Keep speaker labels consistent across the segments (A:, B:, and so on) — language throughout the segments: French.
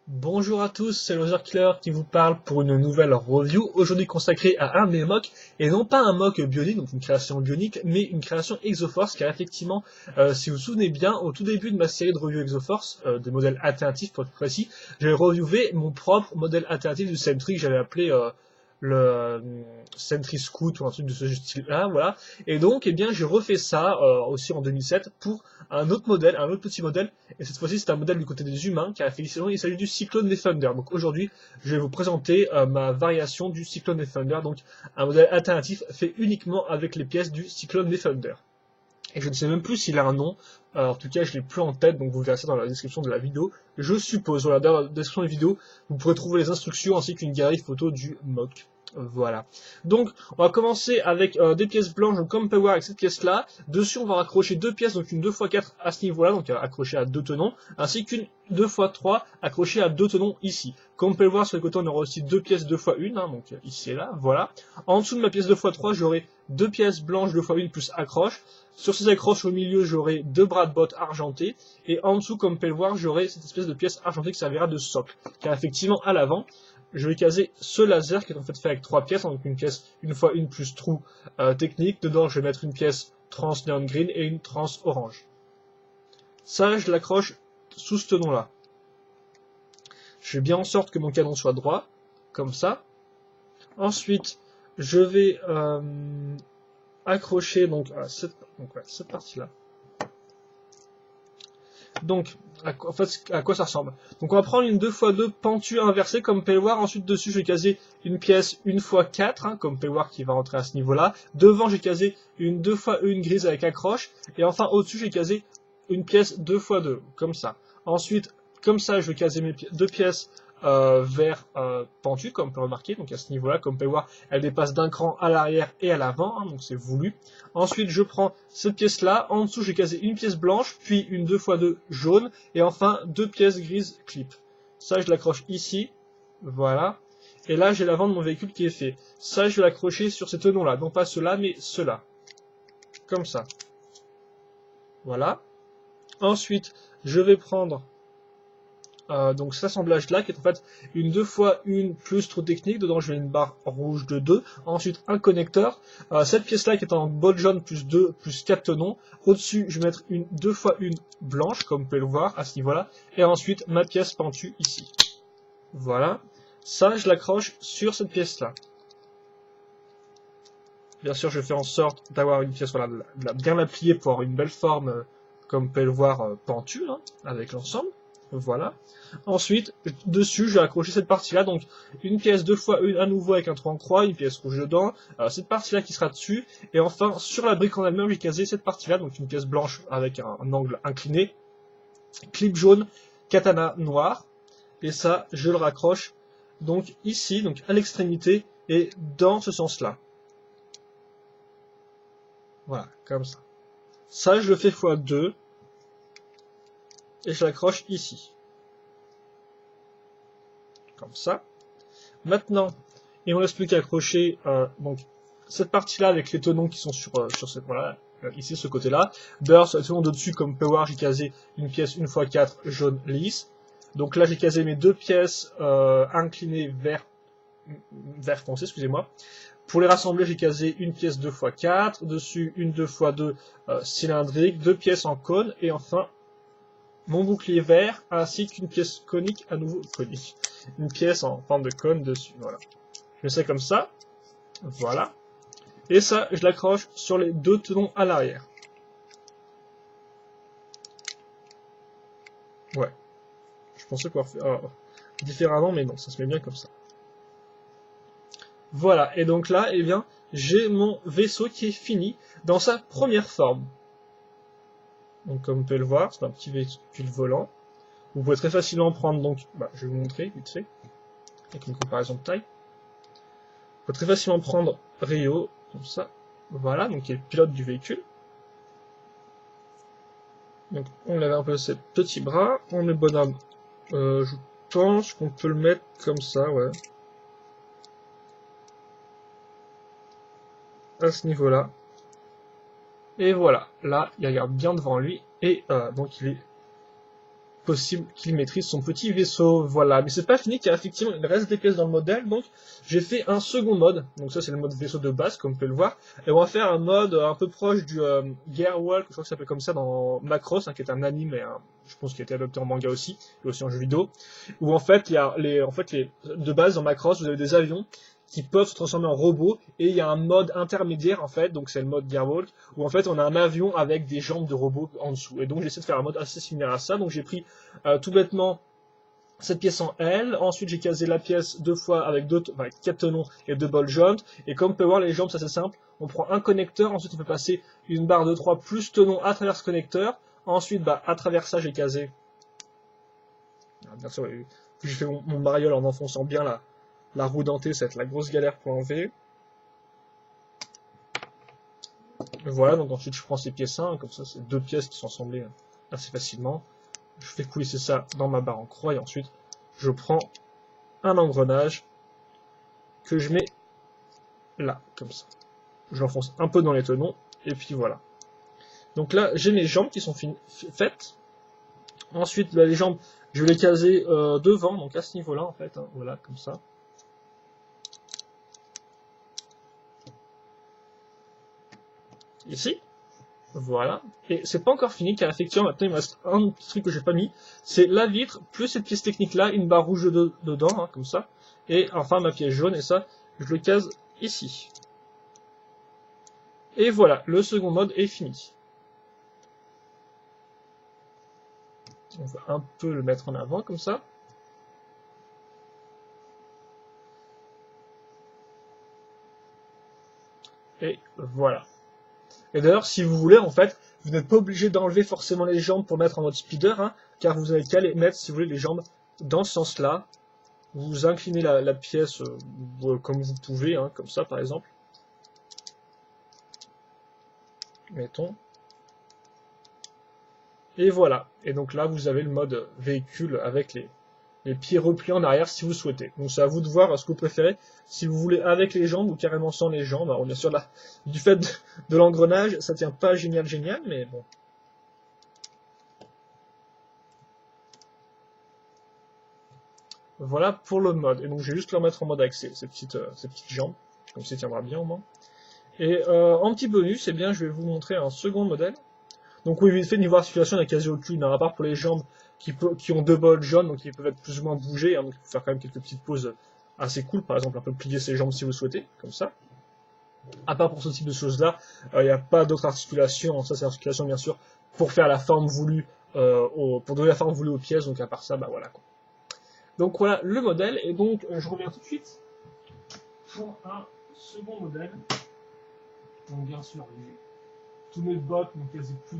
A: Bonjour à tous, c'est Loser Killer qui vous parle pour une nouvelle review, aujourd'hui consacrée à un de mes mocks, et non pas un mock bionique, donc une création bionique, mais une création Exoforce, car effectivement, si vous vous souvenez bien, au tout début de ma série de reviews Exoforce, des modèles alternatifs pour être précis, j'avais reviewé mon propre modèle alternatif du Sentry que j'avais appelé le Sentry Scout ou un truc de ce style-là, voilà. Et donc, eh bien, j'ai refait ça aussi en 2007 pour un autre modèle, un autre petit modèle, et cette fois-ci c'est un modèle du côté des humains, car effectivement il s'agit du Cyclone Thunder. Donc aujourd'hui, je vais vous présenter ma variation du Cyclone Thunder, donc un modèle alternatif fait uniquement avec les pièces du Cyclone Thunder. Et je ne sais même plus s'il a un nom, en tout cas je l'ai plus en tête, donc vous verrez ça dans la description de la vidéo, je suppose. Voilà, dans la description de la vidéo, vous pourrez trouver les instructions ainsi qu'une galerie photo du mock. Voilà. Donc, on va commencer avec des pièces blanches, donc comme Power avec cette pièce-là. Dessus, on va raccrocher deux pièces, donc une 2x4 à ce niveau-là, donc accrochée à deux tenons, ainsi qu'une 2x3 accrochée à deux tenons ici. Comme on peut le voir sur le côté, on aura aussi deux pièces 2x1, hein, donc ici et là, voilà. En dessous de ma pièce 2x3, j'aurai deux pièces blanches 2x1 plus accroche. Sur ces accroches au milieu, j'aurai deux bras de bottes argentés. Et en dessous, comme on peut le voir, j'aurai cette espèce de pièce argentée qui servira de socle. Car effectivement, à l'avant, je vais caser ce laser qui est en fait fait avec trois pièces, donc une pièce une fois une plus trou technique. Dedans, je vais mettre une pièce trans neon green et une trans orange. Ça, je l'accroche sous ce tenon-là. Je fais bien en sorte que mon canon soit droit, comme ça. Ensuite, je vais accrocher donc à cette partie-là. Donc, en fait, à quoi ça ressemble? Donc, on va prendre une 2x2 pentue inversée, comme vous pouvez le voir. Ensuite, dessus, je vais caser une pièce 1x4, hein, comme vous pouvez le voir, qui va rentrer à ce niveau-là. Devant, j'ai casé une 2x1 grise avec accroche. Et enfin, au-dessus, j'ai casé une pièce 2x2, comme ça. Ensuite, comme ça, je vais caser mes deux pièces vert pentues, comme on peut remarquer. Donc, à ce niveau-là, comme vous pouvez voir, elle dépasse d'un cran à l'arrière et à l'avant, hein, donc c'est voulu. Ensuite, je prends cette pièce-là. En dessous, j'ai casé une pièce blanche, puis une 2x2 jaune, et enfin deux pièces grises clip. Ça, je l'accroche ici. Voilà. Et là, j'ai l'avant de mon véhicule qui est fait. Ça, je vais l'accrocher sur ces tenons-là. Non pas ceux-là, mais ceux-là. Comme ça. Voilà. Ensuite, je vais prendre donc cet assemblage-là, qui est en fait une 2x1 plus trou technique. Dedans, je mets une barre rouge de 2. Ensuite, un connecteur. Cette pièce-là, qui est en bol jaune plus 2 plus 4 tenons. Au-dessus, je vais mettre une 2x1 blanche, comme vous pouvez le voir, à ce niveau-là. Et ensuite, ma pièce pentue ici. Voilà. Ça, je l'accroche sur cette pièce-là. Bien sûr, je fais en sorte d'avoir une pièce, voilà, bien la plier pour avoir une belle forme, comme vous pouvez le voir, pentue, hein, avec l'ensemble. Voilà. Ensuite, dessus, je vais accrocher cette partie-là, donc une pièce 2x1 à nouveau avec un trou en croix, une pièce rouge dedans, cette partie-là qui sera dessus, et enfin, sur la brique en elle-même, j'ai casé cette partie-là, donc une pièce blanche avec un angle incliné, clip jaune, katana noir, et ça, je le raccroche, donc ici, donc à l'extrémité, et dans ce sens-là. Voilà, comme ça. Ça, je le fais x2, et je l'accroche ici. Comme ça. Maintenant, il ne reste plus qu'à accrocher donc, cette partie-là avec les tenons qui sont sur cette, voilà, ici, ce côté-là. D'ailleurs, sur les tenons de dessus, comme Power, j'ai casé une pièce 1x4 jaune lisse. Donc là, j'ai casé mes deux pièces inclinées vert foncé, excusez-moi. Pour les rassembler, j'ai casé une pièce 2x4, dessus une 2x2 cylindrique, deux pièces en cône, et enfin mon bouclier vert, ainsi qu'une pièce conique, à nouveau conique, une pièce en forme de cône dessus, voilà. Je mets ça comme ça, voilà. Et ça, je l'accroche sur les deux tenons à l'arrière. Ouais. Je pensais pouvoir faire différemment, mais non, ça se met bien comme ça. Voilà, et donc là, eh bien, j'ai mon vaisseau qui est fini dans sa première forme. Donc comme vous pouvez le voir, c'est un petit véhicule volant. Vous pouvez très facilement prendre, donc, je vais vous montrer vite fait, avec une comparaison de taille. Vous pouvez très facilement prendre Rio, comme ça, voilà, donc qui est le pilote du véhicule. Donc on lève un peu ses petits bras, on met le bonhomme, je pense qu'on peut le mettre comme ça, ouais. À ce niveau-là. Et voilà, là, il regarde bien devant lui, et donc il est possible qu'il maîtrise son petit vaisseau. Voilà, mais c'est pas fini car effectivement il reste des pièces dans le modèle, donc j'ai fait un second mode. Donc ça c'est le mode vaisseau de base comme vous pouvez le voir, et on va faire un mode un peu proche du Gearwalk, je crois que ça s'appelle comme ça dans Macross, hein, qui est un anime et je pense qu'il a été adapté en manga aussi, et aussi en jeu vidéo, où en fait il y a les de base dans Macross vous avez des avions qui peuvent se transformer en robots, et il y a un mode intermédiaire en fait, donc c'est le mode Gearwalk, où en fait on a un avion avec des jambes de robot en dessous. Et donc j'ai essayé de faire un mode assez similaire à ça, donc j'ai pris tout bêtement cette pièce en L, ensuite j'ai casé la pièce deux fois avec 4 tenons et 2 ball joints, et comme vous pouvez voir les jambes c'est assez simple, on prend un connecteur, ensuite on peut passer une barre de 3 plus tenons à travers ce connecteur, ensuite à travers ça j'ai casé, bien sûr j'ai fait mon mariole en enfonçant bien la roue dentée, ça va être la grosse galère pour enlever. Voilà, donc ensuite je prends ces pièces 1, comme ça c'est deux pièces qui sont assemblées assez facilement. Je fais coulisser ça dans ma barre en croix et ensuite je prends un engrenage que je mets là, comme ça. Je l'enfonce un peu dans les tenons et puis voilà. Donc là j'ai mes jambes qui sont faites. Ensuite les jambes je vais les caser devant, donc à ce niveau-là en fait, hein, voilà, comme ça. Ici. Voilà. Et c'est pas encore fini, car effectivement, maintenant, il me reste un petit truc que j'ai pas mis. C'est la vitre, plus cette pièce technique-là, une barre rouge dedans, hein, comme ça. Et enfin, ma pièce jaune, et ça, je le case ici. Et voilà, le second mode est fini. On va un peu le mettre en avant, comme ça. Et voilà. Et d'ailleurs, si vous voulez, en fait, vous n'êtes pas obligé d'enlever forcément les jambes pour mettre en mode speeder, hein, car vous avez qu'à les mettre, si vous voulez, les jambes dans ce sens-là. Vous inclinez la pièce comme vous pouvez, hein, comme ça par exemple. Mettons. Et voilà. Et donc là, vous avez le mode véhicule avec les pieds repliés en arrière si vous souhaitez. Donc c'est à vous de voir ce que vous préférez. Si vous voulez avec les jambes ou carrément sans les jambes. Alors, bien sûr, là, du fait de l'engrenage, ça tient pas génial, mais bon. Voilà pour le mode. Et donc je vais juste le remettre en mode avec ces petites jambes. Comme ça, il tiendra bien au moins. Et en petit bonus, eh bien, je vais vous montrer un second modèle. Donc oui, vite fait, niveau articulation, il n'y a quasi aucune, à part pour les jambes qui ont deux bols jaunes, donc qui peuvent être plus ou moins bougées, hein, donc il faut faire quand même quelques petites pauses assez cool, par exemple un peu plier ses jambes si vous souhaitez, comme ça. À part pour ce type de choses-là, il n'y a pas d'autres articulations, ça c'est l'articulation bien sûr, pour faire la forme voulue, pour donner la forme voulue aux pièces, donc à part ça, bah voilà quoi. Donc voilà le modèle, et donc je reviens tout de suite pour un second modèle. Donc bien sûr, tous mes bottes n'ont quasi plus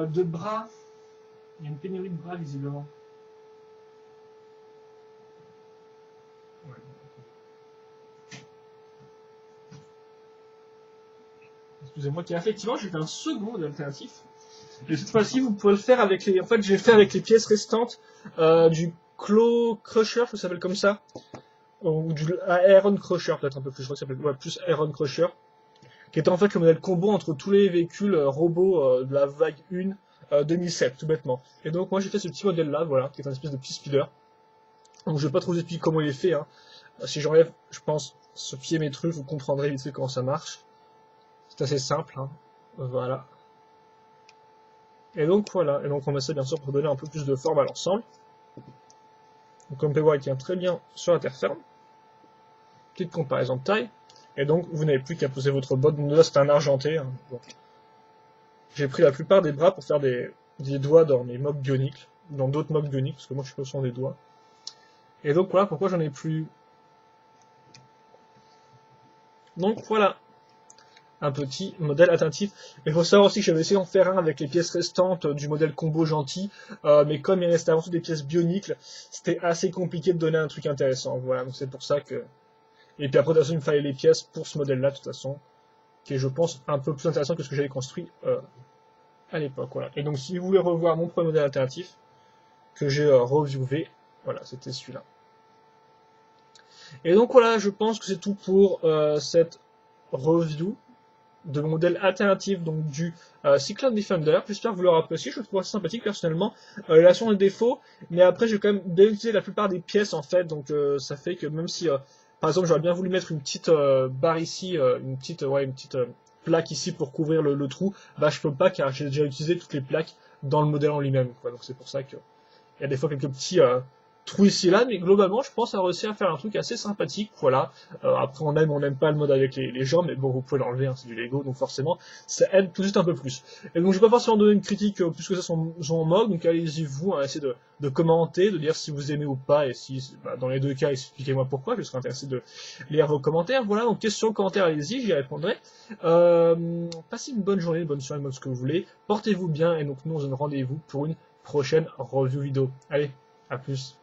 A: de bras. Il y a une pénurie de bras visiblement. Ouais. Excusez-moi, car effectivement j'ai fait un second modèle alternatif. Et cette fois-ci vous pouvez le faire avec les. En fait j'ai fait avec les pièces restantes du Claw Crusher, ça s'appelle comme ça. Ou du Iron Crusher peut-être un peu plus, je crois que ça s'appelle plus Iron Crusher. Qui était en fait le modèle combo entre tous les véhicules robots de la vague 1 2007, tout bêtement. Et donc moi j'ai fait ce petit modèle là, voilà, qui est un espèce de petit speeder. Donc je vais pas trop vous expliquer comment il est fait, hein. Si j'enlève, je pense, ce pied métru, vous comprendrez vite fait comment ça marche. C'est assez simple, hein. Voilà. Et donc voilà, et donc on met ça bien sûr pour donner un peu plus de forme à l'ensemble. Donc comme vous pouvez voir, il tient très bien sur la terre ferme. Petite comparaison de taille. Et donc, vous n'avez plus qu'à poser votre botte. Donc là, c'est un argenté. Hein. Bon. J'ai pris la plupart des bras pour faire des doigts dans mes mobs bioniques. Dans d'autres mobs bioniques, parce que moi, je suis pas sur des doigts. Et donc, voilà pourquoi j'en ai plus. Donc, voilà. Un petit modèle alternatif. Mais il faut savoir aussi que j'avais essayé d'en faire un avec les pièces restantes du modèle combo gentil. Mais comme il restait avant tout des pièces bioniques, c'était assez compliqué de donner un truc intéressant. Voilà. Donc, c'est pour ça que... Et puis après, de toute façon, il me fallait les pièces pour ce modèle-là, de toute façon, qui est, je pense, un peu plus intéressant que ce que j'avais construit à l'époque. Voilà. Et donc, si vous voulez revoir mon premier modèle alternatif, que j'ai reviewé, voilà, c'était celui-là. Et donc, voilà, je pense que c'est tout pour cette review. de modèles alternatifs, donc du Cyclone Defender. J'espère que vous l'aurez apprécié, je le trouve assez sympathique personnellement. Il a son défaut, mais après j'ai quand même bien utilisé la plupart des pièces en fait, donc ça fait que même si par exemple j'aurais bien voulu mettre une petite barre ici, une petite plaque ici pour couvrir le trou, bah je peux pas car j'ai déjà utilisé toutes les plaques dans le modèle en lui-même, quoi. Donc c'est pour ça que il y a des fois quelques petits trous ici et là, mais globalement, je pense avoir réussi à faire un truc assez sympathique. Voilà. Après, on n'aime pas le mode avec les gens, mais bon, vous pouvez l'enlever, hein, c'est du Lego, donc forcément, ça aide tout de suite un peu plus. Et donc, je vais pas forcément donner une critique plus que ça son mode, donc allez-y vous, hein, essayez de commenter, de dire si vous aimez ou pas, et si, bah, dans les deux cas, expliquez-moi pourquoi, je serais intéressé de lire vos commentaires. Voilà, donc questions, commentaires, allez-y, j'y répondrai. Passez une bonne journée, une bonne soirée, ce que vous voulez. Portez-vous bien, et donc nous, on se donne rendez-vous pour une prochaine review vidéo. Allez, à plus.